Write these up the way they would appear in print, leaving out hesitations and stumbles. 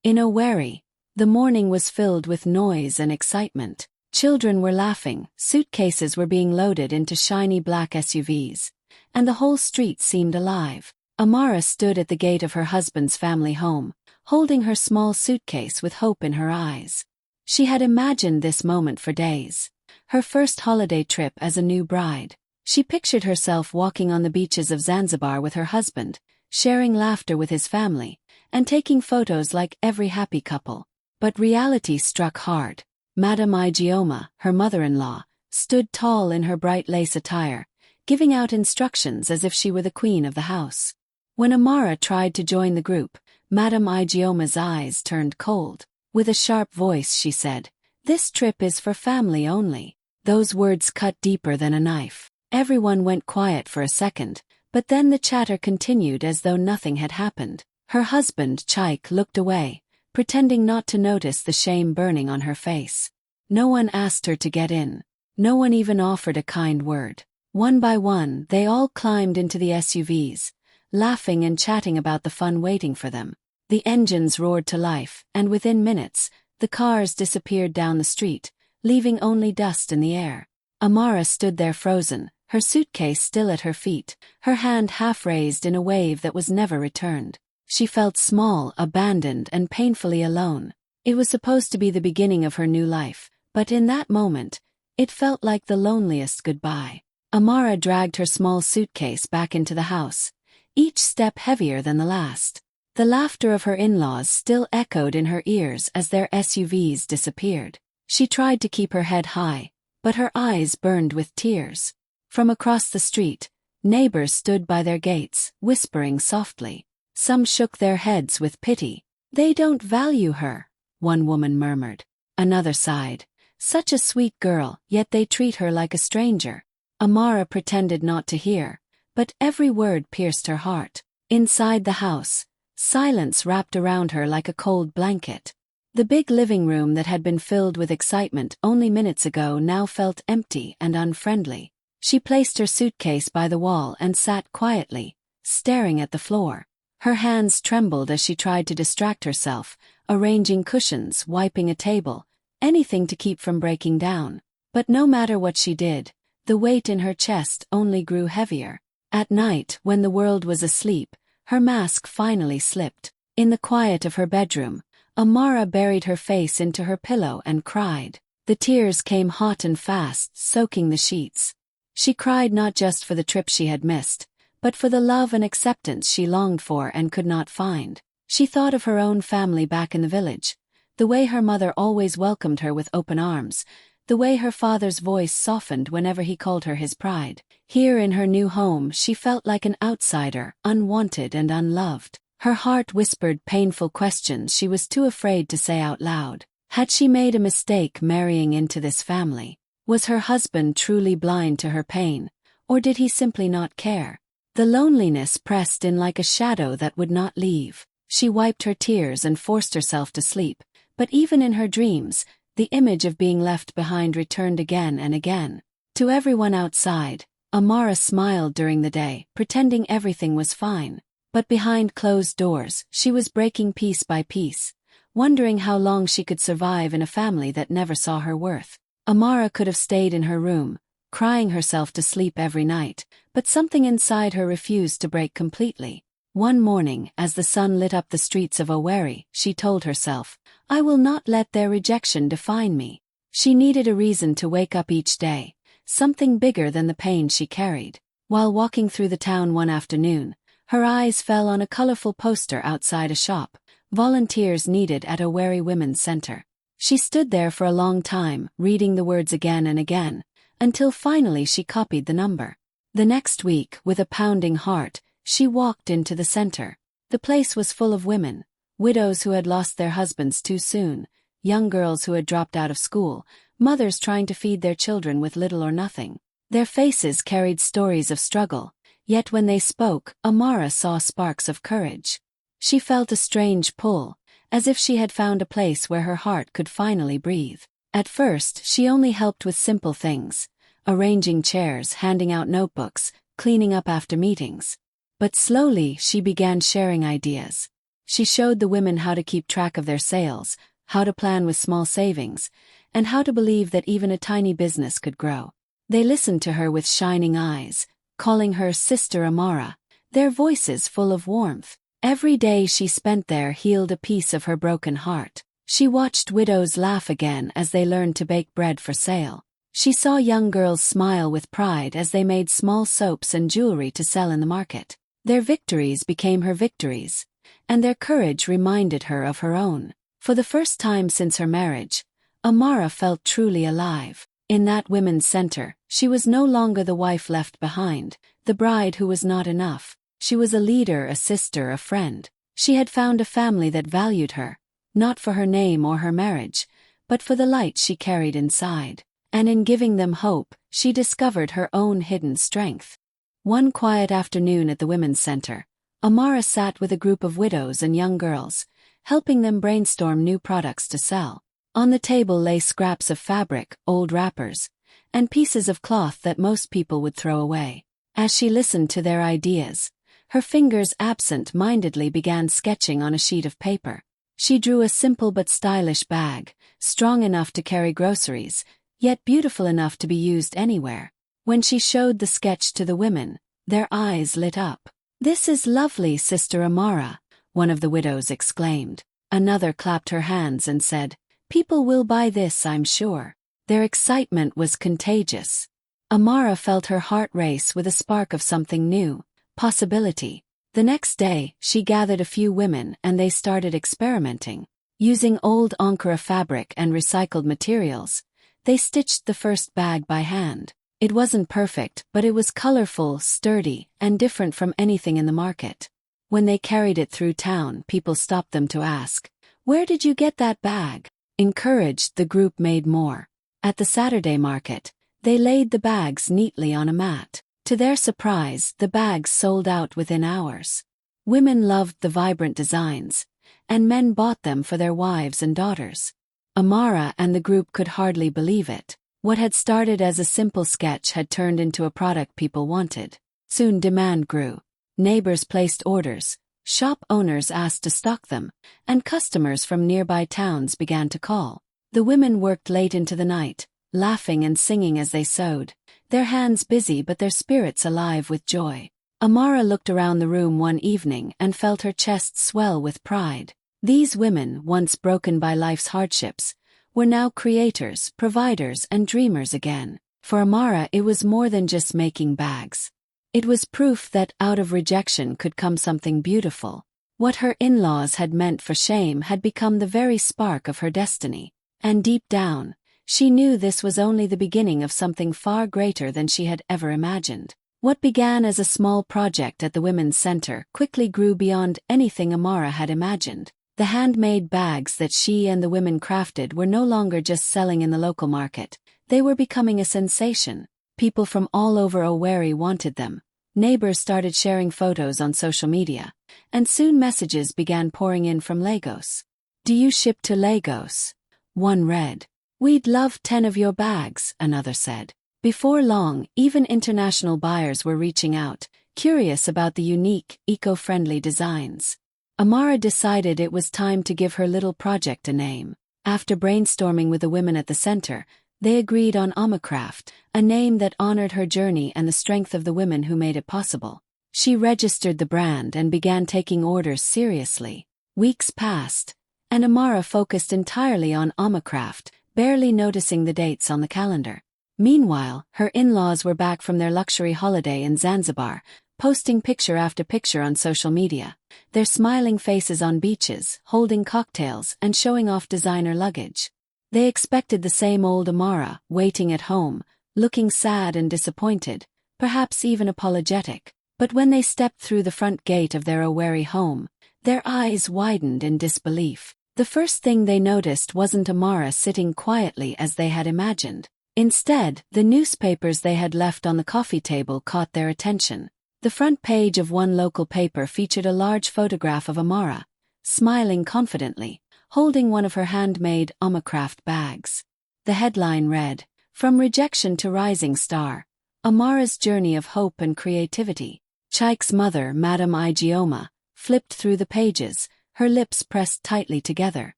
In Owerri, the morning was filled with noise and excitement. Children were laughing, suitcases were being loaded into shiny black SUVs, and the whole street seemed alive. Amara stood at the gate of her husband's family home, holding her small suitcase with hope in her eyes. She had imagined this moment for days. Her first holiday trip as a new bride. She pictured herself walking on the beaches of Zanzibar with her husband, sharing laughter with his family, and taking photos like every happy couple. But reality struck hard. Madame Ijeoma, her mother-in-law, stood tall in her bright lace attire, giving out instructions as if she were the queen of the house. When Amara tried to join the group, Madame Ijeoma's eyes turned cold. With a sharp voice she said, "This trip is for family only." Those words cut deeper than a knife. Everyone went quiet for a second, but then the chatter continued as though nothing had happened. Her husband, Chaik, looked away, pretending not to notice the shame burning on her face. No one asked her to get in. No one even offered a kind word. One by one, they all climbed into the SUVs, laughing and chatting about the fun waiting for them. The engines roared to life, and within minutes, the cars disappeared down the street, leaving only dust in the air. Amara stood there frozen, her suitcase still at her feet, her hand half raised in a wave that was never returned. She felt small, abandoned, and painfully alone. It was supposed to be the beginning of her new life, but in that moment, it felt like the loneliest goodbye. Amara dragged her small suitcase back into the house, each step heavier than the last. The laughter of her in-laws still echoed in her ears as their SUVs disappeared. She tried to keep her head high, but her eyes burned with tears. From across the street, neighbors stood by their gates, whispering softly. Some shook their heads with pity. "They don't value her," one woman murmured. Another sighed. "Such a sweet girl, yet they treat her like a stranger." Amara pretended not to hear, but every word pierced her heart. Inside the house, silence wrapped around her like a cold blanket. The big living room that had been filled with excitement only minutes ago now felt empty and unfriendly. She placed her suitcase by the wall and sat quietly, staring at the floor. Her hands trembled as she tried to distract herself, arranging cushions, wiping a table, anything to keep from breaking down. But no matter what she did, the weight in her chest only grew heavier. At night, when the world was asleep, her mask finally slipped. In the quiet of her bedroom, Amara buried her face into her pillow and cried. The tears came hot and fast, soaking the sheets. She cried not just for the trip she had missed, but for the love and acceptance she longed for and could not find. She thought of her own family back in the village, the way her mother always welcomed her with open arms, the way her father's voice softened whenever he called her his pride. Here in her new home she felt like an outsider, unwanted and unloved. Her heart whispered painful questions she was too afraid to say out loud. Had she made a mistake marrying into this family? Was her husband truly blind to her pain, or did he simply not care? The loneliness pressed in like a shadow that would not leave. She wiped her tears and forced herself to sleep, but even in her dreams, the image of being left behind returned again and again. To everyone outside, Amara smiled during the day, pretending everything was fine. But behind closed doors, she was breaking piece by piece, wondering how long she could survive in a family that never saw her worth. Amara could have stayed in her room, crying herself to sleep every night, but something inside her refused to break completely. One morning, as the sun lit up the streets of Owerri, she told herself, "I will not let their rejection define me." She needed a reason to wake up each day, something bigger than the pain she carried. While walking through the town one afternoon, her eyes fell on a colorful poster outside a shop, "Volunteers needed at Owerri Women's Center." She stood there for a long time, reading the words again and again, until finally she copied the number. The next week, with a pounding heart, she walked into the center. The place was full of women, widows who had lost their husbands too soon, young girls who had dropped out of school, mothers trying to feed their children with little or nothing. Their faces carried stories of struggle, yet when they spoke, Amara saw sparks of courage. She felt a strange pull, as if she had found a place where her heart could finally breathe. At first, she only helped with simple things, arranging chairs, handing out notebooks, cleaning up after meetings. But slowly she began sharing ideas. She showed the women how to keep track of their sales, how to plan with small savings, and how to believe that even a tiny business could grow. They listened to her with shining eyes, calling her Sister Amara, their voices full of warmth. Every day she spent there healed a piece of her broken heart. She watched widows laugh again as they learned to bake bread for sale. She saw young girls smile with pride as they made small soaps and jewelry to sell in the market. Their victories became her victories, and their courage reminded her of her own. For the first time since her marriage, Amara felt truly alive. In that women's center, she was no longer the wife left behind, the bride who was not enough. She was a leader, a sister, a friend. She had found a family that valued her, not for her name or her marriage, but for the light she carried inside. And in giving them hope, she discovered her own hidden strength. One quiet afternoon at the Women's Center, Amara sat with a group of widows and young girls, helping them brainstorm new products to sell. On the table lay scraps of fabric, old wrappers, and pieces of cloth that most people would throw away. As she listened to their ideas, her fingers absent-mindedly began sketching on a sheet of paper. She drew a simple but stylish bag, strong enough to carry groceries, yet beautiful enough to be used anywhere. When she showed the sketch to the women, their eyes lit up. "This is lovely, Sister Amara," one of the widows exclaimed. Another clapped her hands and said, "People will buy this, I'm sure." Their excitement was contagious. Amara felt her heart race with a spark of something new, possibility. The next day, she gathered a few women and they started experimenting. Using old Ankara fabric and recycled materials, they stitched the first bag by hand. It wasn't perfect, but it was colorful, sturdy, and different from anything in the market. When they carried it through town, people stopped them to ask, "Where did you get that bag?" Encouraged, the group made more. At the Saturday market, they laid the bags neatly on a mat. To their surprise, the bags sold out within hours. Women loved the vibrant designs, and men bought them for their wives and daughters. Amara and the group could hardly believe it. What had started as a simple sketch had turned into a product people wanted. Soon demand grew. Neighbors placed orders, shop owners asked to stock them, and customers from nearby towns began to call. The women worked late into the night, laughing and singing as they sewed, their hands busy but their spirits alive with joy. Amara looked around the room one evening and felt her chest swell with pride. These women, once broken by life's hardships, were now creators, providers, and dreamers again. For Amara, it was more than just making bags. It was proof that out of rejection could come something beautiful. What her in-laws had meant for shame had become the very spark of her destiny. And deep down, she knew this was only the beginning of something far greater than she had ever imagined. What began as a small project at the Women's Center quickly grew beyond anything Amara had imagined. The handmade bags that she and the women crafted were no longer just selling in the local market. They were becoming a sensation. People from all over Owerri wanted them. Neighbors started sharing photos on social media, and soon messages began pouring in from Lagos. "Do you ship to Lagos?" One read. "We'd love 10 of your bags," another said. Before long, even international buyers were reaching out, curious about the unique, eco-friendly designs. Amara decided it was time to give her little project a name. After brainstorming with the women at the center, they agreed on Omiccraft, a name that honored her journey and the strength of the women who made it possible. She registered the brand and began taking orders seriously. Weeks passed, and Amara focused entirely on Omiccraft, barely noticing the dates on the calendar. Meanwhile, her in-laws were back from their luxury holiday in Zanzibar, posting picture after picture on social media, their smiling faces on beaches, holding cocktails, and showing off designer luggage. They expected the same old Amara, waiting at home, looking sad and disappointed, perhaps even apologetic. But when they stepped through the front gate of their Owerri home, their eyes widened in disbelief. The first thing they noticed wasn't Amara sitting quietly as they had imagined. Instead, the newspapers they had left on the coffee table caught their attention. The front page of one local paper featured a large photograph of Amara, smiling confidently, holding one of her handmade Omiccraft bags. The headline read, "From Rejection to Rising Star, Amara's Journey of Hope and Creativity." Chike's mother, Madam Igioma, flipped through the pages, her lips pressed tightly together.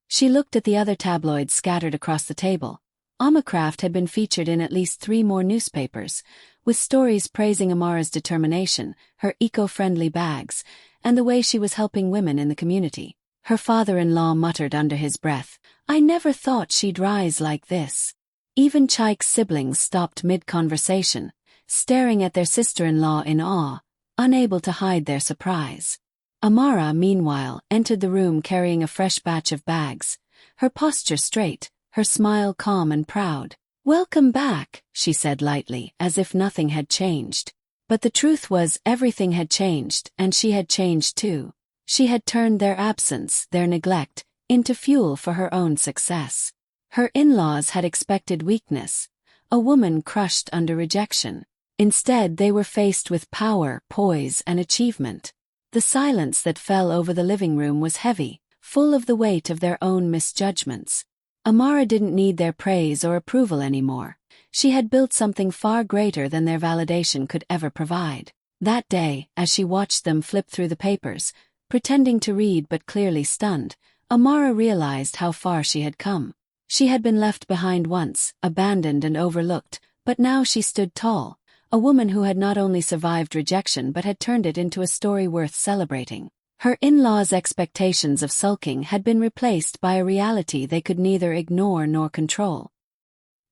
She looked at the other tabloids scattered across the table. Omiccraft had been featured in at least 3 more newspapers, with stories praising Amara's determination, her eco-friendly bags, and the way she was helping women in the community. Her father-in-law muttered under his breath, "I never thought she'd rise like this." Even Chaik's siblings stopped mid-conversation, staring at their sister-in-law in awe, unable to hide their surprise. Amara, meanwhile, entered the room carrying a fresh batch of bags, her posture straight, her smile calm and proud. "Welcome back," she said lightly, as if nothing had changed. But the truth was everything had changed, and she had changed too. She had turned their absence, their neglect, into fuel for her own success. Her in-laws had expected weakness, a woman crushed under rejection. Instead, they were faced with power, poise, and achievement. The silence that fell over the living room was heavy, full of the weight of their own misjudgments. Amara didn't need their praise or approval anymore. She had built something far greater than their validation could ever provide. That day, as she watched them flip through the papers, pretending to read but clearly stunned, Amara realized how far she had come. She had been left behind once, abandoned and overlooked, but now she stood tall, a woman who had not only survived rejection but had turned it into a story worth celebrating. Her in-laws' expectations of sulking had been replaced by a reality they could neither ignore nor control.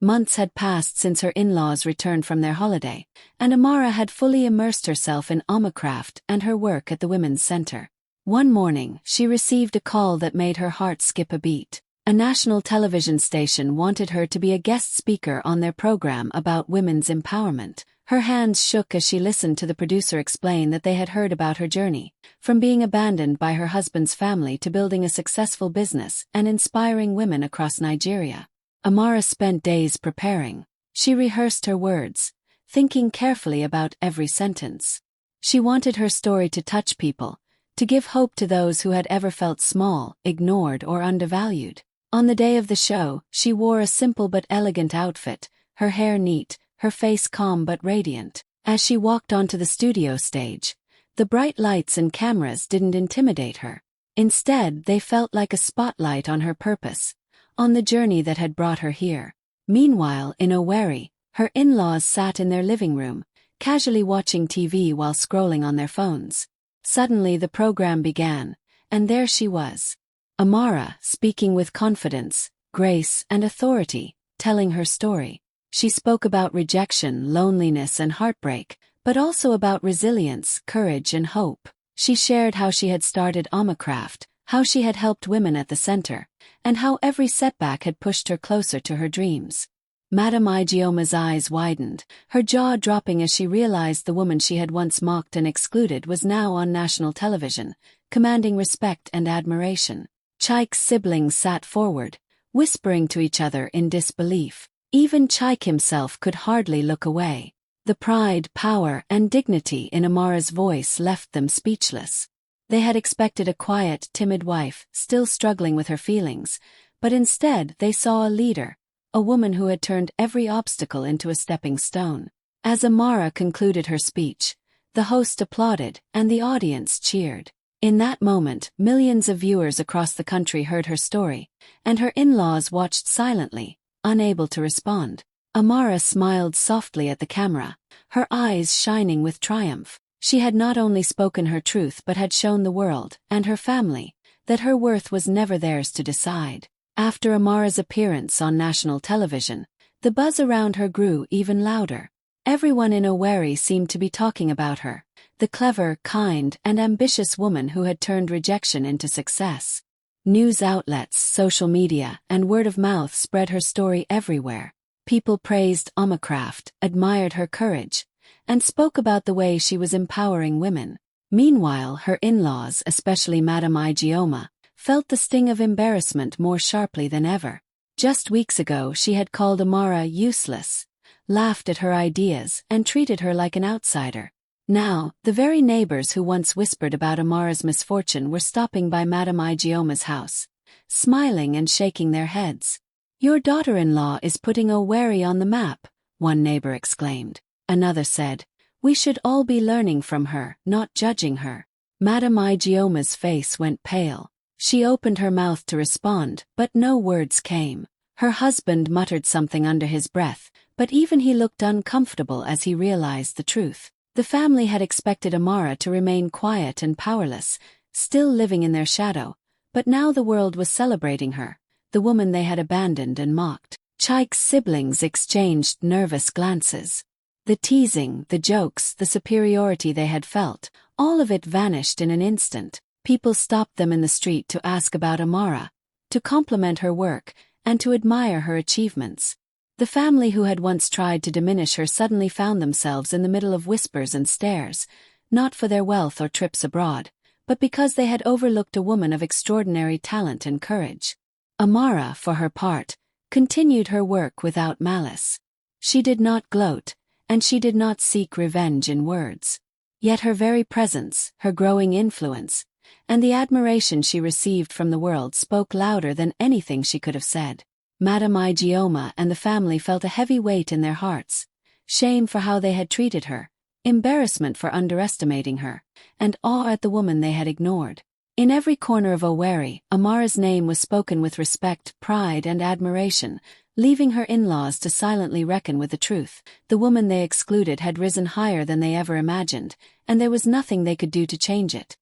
Months had passed since her in-laws returned from their holiday, and Amara had fully immersed herself in Omiccraft and her work at the Women's Center. One morning, she received a call that made her heart skip a beat. A national television station wanted her to be a guest speaker on their program about women's empowerment. Her hands shook as she listened to the producer explain that they had heard about her journey, from being abandoned by her husband's family to building a successful business and inspiring women across Nigeria. Amara spent days preparing. She rehearsed her words, thinking carefully about every sentence. She wanted her story to touch people, to give hope to those who had ever felt small, ignored, or undervalued. On the day of the show, she wore a simple but elegant outfit, her hair neat, her face calm but radiant. As she walked onto the studio stage, the bright lights and cameras didn't intimidate her. Instead, they felt like a spotlight on her purpose, on the journey that had brought her here. Meanwhile, in Owerri, her in-laws sat in their living room, casually watching TV while scrolling on their phones. Suddenly the program began, and there she was. Amara, speaking with confidence, grace, and authority, telling her story. She spoke about rejection, loneliness, and heartbreak, but also about resilience, courage, and hope. She shared how she had started Omiccraft, how she had helped women at the center, and how every setback had pushed her closer to her dreams. Madame Igioma's eyes widened, her jaw dropping as she realized the woman she had once mocked and excluded was now on national television, commanding respect and admiration. Chaik's siblings sat forward, whispering to each other in disbelief. Even Chaik himself could hardly look away. The pride, power, and dignity in Amara's voice left them speechless. They had expected a quiet, timid wife, still struggling with her feelings, but instead they saw a leader, a woman who had turned every obstacle into a stepping stone. As Amara concluded her speech, the host applauded, and the audience cheered. In that moment, millions of viewers across the country heard her story, and her in-laws watched silently, unable to respond. Amara smiled softly at the camera, her eyes shining with triumph. She had not only spoken her truth but had shown the world, and her family, that her worth was never theirs to decide. After Amara's appearance on national television, the buzz around her grew even louder. Everyone in Owerri seemed to be talking about her, the clever, kind, and ambitious woman who had turned rejection into success. News outlets, social media, and word of mouth spread her story everywhere. People praised Omiccraft, admired her courage, and spoke about the way she was empowering women. Meanwhile, her in-laws, especially Madame Igioma, felt the sting of embarrassment more sharply than ever. Just weeks ago she had called Amara useless, laughed at her ideas, and treated her like an outsider. Now, the very neighbors who once whispered about Amara's misfortune were stopping by Madame Igioma's house, smiling and shaking their heads. "Your daughter-in-law is putting Owerri on the map," one neighbor exclaimed. Another said, "We should all be learning from her, not judging her." Madame Igioma's face went pale. She opened her mouth to respond, but no words came. Her husband muttered something under his breath, but even he looked uncomfortable as he realized the truth. The family had expected Amara to remain quiet and powerless, still living in their shadow, but now the world was celebrating her, the woman they had abandoned and mocked. Chaik's siblings exchanged nervous glances. The teasing, the jokes, the superiority they had felt, all of it vanished in an instant. People stopped them in the street to ask about Amara, to compliment her work, and to admire her achievements. The family who had once tried to diminish her suddenly found themselves in the middle of whispers and stares, not for their wealth or trips abroad, but because they had overlooked a woman of extraordinary talent and courage. Amara, for her part, continued her work without malice. She did not gloat, and she did not seek revenge in words. Yet her very presence, her growing influence, and the admiration she received from the world spoke louder than anything she could have said. Madame Igioma and the family felt a heavy weight in their hearts, shame for how they had treated her, embarrassment for underestimating her, and awe at the woman they had ignored. In every corner of Owerri, Amara's name was spoken with respect, pride, and admiration, leaving her in-laws to silently reckon with the truth. The woman they excluded had risen higher than they ever imagined, and there was nothing they could do to change it.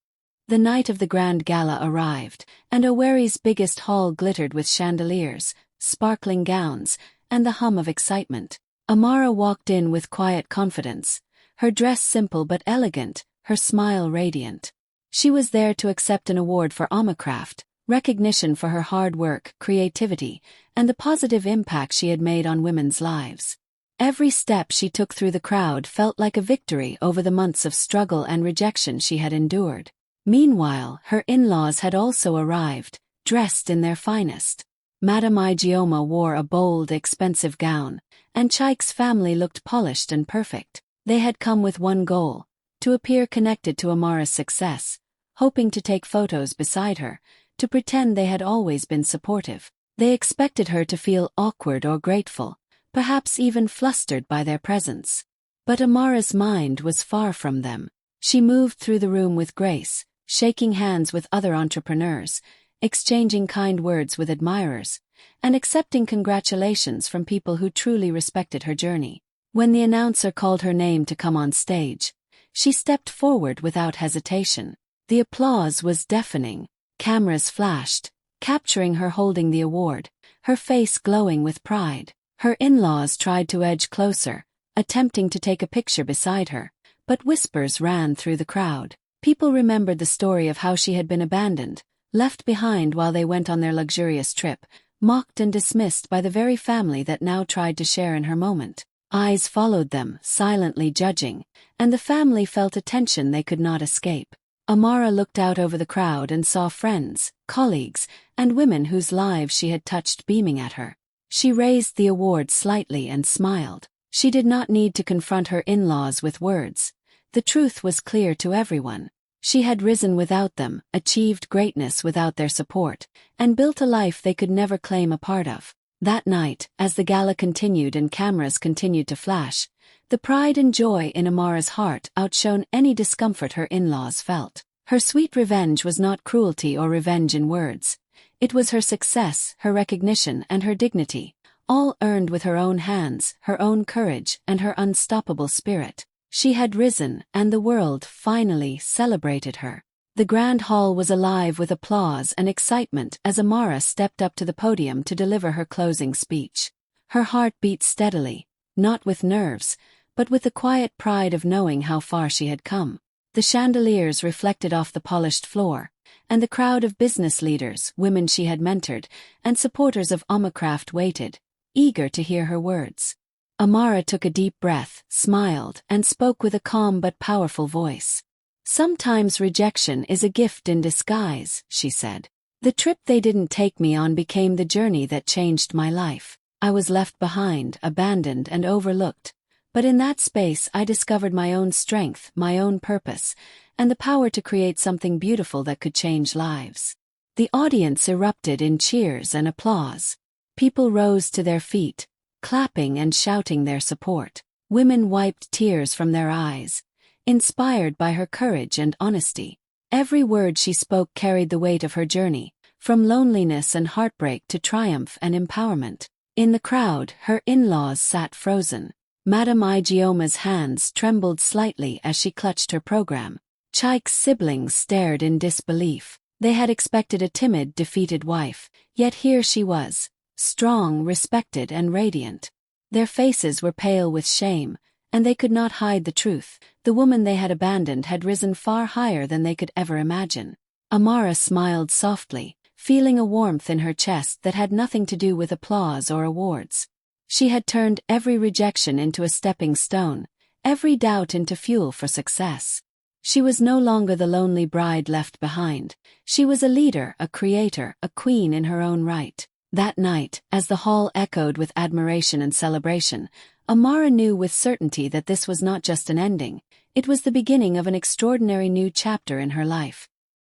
The night of the grand gala arrived, and Owerri's biggest hall glittered with chandeliers, sparkling gowns, and the hum of excitement. Amara walked in with quiet confidence, her dress simple but elegant, her smile radiant. She was there to accept an award for Omiccraft, recognition for her hard work, creativity, and the positive impact she had made on women's lives. Every step she took through the crowd felt like a victory over the months of struggle and rejection she had endured. Meanwhile, her in-laws had also arrived, dressed in their finest. Madame Igioma wore a bold, expensive gown, and Chaik's family looked polished and perfect. They had come with one goal: to appear connected to Amara's success, hoping to take photos beside her, to pretend they had always been supportive. They expected her to feel awkward or grateful, perhaps even flustered by their presence. But Amara's mind was far from them. She moved through the room with grace, shaking hands with other entrepreneurs, exchanging kind words with admirers, and accepting congratulations from people who truly respected her journey. When the announcer called her name to come on stage, she stepped forward without hesitation. The applause was deafening. Cameras flashed, capturing her holding the award, her face glowing with pride. Her in-laws tried to edge closer, attempting to take a picture beside her, but whispers ran through the crowd. People remembered the story of how she had been abandoned, left behind while they went on their luxurious trip, mocked and dismissed by the very family that now tried to share in her moment. Eyes followed them, silently judging, and the family felt a tension they could not escape. Amara looked out over the crowd and saw friends, colleagues, and women whose lives she had touched beaming at her. She raised the award slightly and smiled. She did not need to confront her in-laws with words. The truth was clear to everyone. She had risen without them, achieved greatness without their support, and built a life they could never claim a part of. That night, as the gala continued and cameras continued to flash, the pride and joy in Amara's heart outshone any discomfort her in-laws felt. Her sweet revenge was not cruelty or revenge in words. It was her success, her recognition, and her dignity, all earned with her own hands, her own courage, and her unstoppable spirit. She had risen, and the world finally celebrated her. The grand hall was alive with applause and excitement as Amara stepped up to the podium to deliver her closing speech. Her heart beat steadily, not with nerves, but with the quiet pride of knowing how far she had come. The chandeliers reflected off the polished floor, and the crowd of business leaders, women she had mentored, and supporters of Omiccraft waited, eager to hear her words. Amara took a deep breath, smiled, and spoke with a calm but powerful voice. "Sometimes rejection is a gift in disguise," she said. "The trip they didn't take me on became the journey that changed my life. I was left behind, abandoned, and overlooked. But in that space I discovered my own strength, my own purpose, and the power to create something beautiful that could change lives." The audience erupted in cheers and applause. People rose to their feet, clapping and shouting their support. Women wiped tears from their eyes, inspired by her courage and honesty. Every word she spoke carried the weight of her journey, from loneliness and heartbreak to triumph and empowerment. In the crowd, her in-laws sat frozen. Madame Igioma's hands trembled slightly as she clutched her program. Chaik's siblings stared in disbelief. They had expected a timid, defeated wife, yet here she was, strong, respected, and radiant. Their faces were pale with shame, and they could not hide the truth. The woman they had abandoned had risen far higher than they could ever imagine. Amara smiled softly, feeling a warmth in her chest that had nothing to do with applause or awards. She had turned every rejection into a stepping stone, every doubt into fuel for success. She was no longer the lonely bride left behind. She was a leader, a creator, a queen in her own right. That night, as the hall echoed with admiration and celebration, Amara knew with certainty that this was not just an ending, it was the beginning of an extraordinary new chapter in her life.